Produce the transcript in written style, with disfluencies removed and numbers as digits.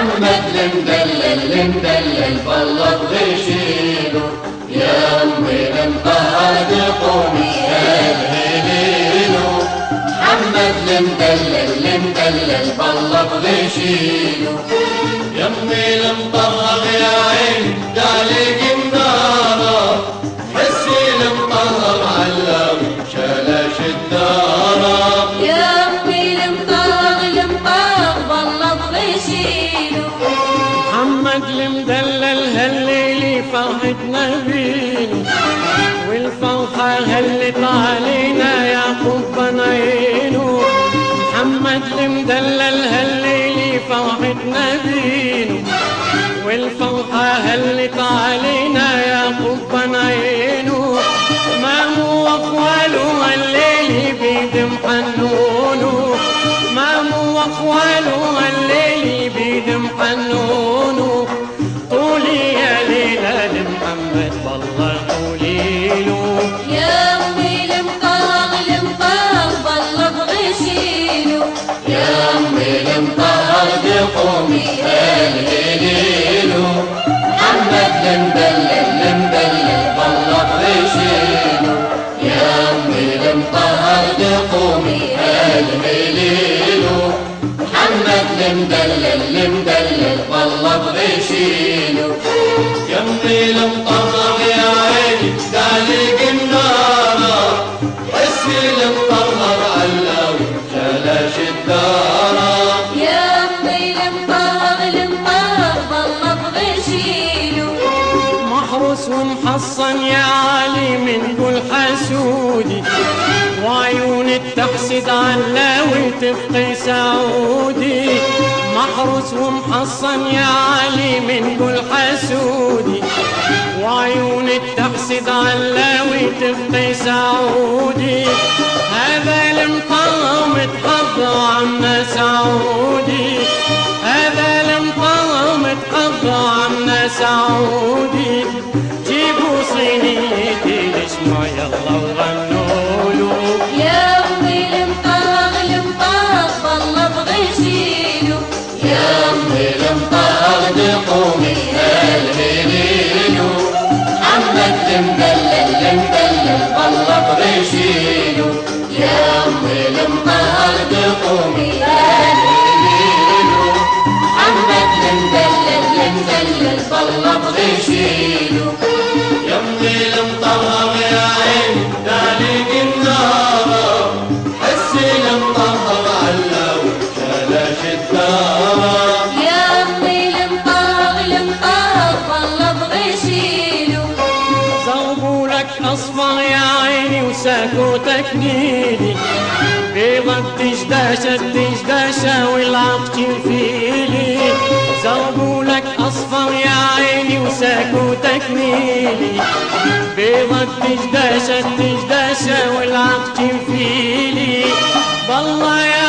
محمد المدلل المدلل بالله بغشيله، يا أمي المطهر قومي هلهليله. محمد المدلل المدلل بالله بغشيله، يا أمي المطهر يا عين دالك النار، حسي المطهر علامي شلش الدار. يا أمي المطهر بالله بغشيله، محمد المدلل هالليلي فرحتنا بينه، والفرحة هلت علينا يا قبا عينه. محمد المدلل هالليلي فرحتنا بينه، والفرحة هلت علينا يا قبا عينه. ما هو أقواله هالليلي بيد محنونه، ما هو أقواله هالليلي بيد محنونه. طولي يا ليلى لمحمد والله طولي له، يا أمي المطهر بالله بغشيله، يا أمي المطهر بقومي هلهليله. محمد المدلل المدلل بالله بغشيله، يا أمي المطهر بقومي هلهليله. محمد المدلل المدلل بالله بغشيله، يا أمي المطهر يا عيني دالك النار، حسي المطهر علاوي شلش الدار. يا أمي المطهر بالله بغشيله، محروس ومحصن يا علي من كل حسودي، وعيون التحسد علاوي تبقي سعودي. محروس ومحصن يا علي من كل حسودي، وعيون التحسد علاوي تبقي سعودي. هذا المطهر متحضر عمنا سعودي، هذا المطهر متحضر عمنا سعودي. جيبوا صينيتي لشمع يلا وغنوا له، يا أمي المطهر بالله بغشيله، يا أمي المطهر بقومي هلهليله. محمد المدلل المدلل بالله بغشيله، يا أمي المطهر بقومي هلهليله. محمد المدلل المدلل بالله بغشيله، يا أمي المطهر يا عين دالك النار، حسي المطهر علاوي شلش الدار. يا أمي المطهر بالله بغشيله، زربوا لك أصفر يا عيني وساكوتك نيلي، بيضك دشداشة دشداشة والعطش الفيلي. زربوا لك أصفر يا عيني وساكوتك نيلي، بيضك دشداشة دشداشة والعطش الفيلي. بالله يا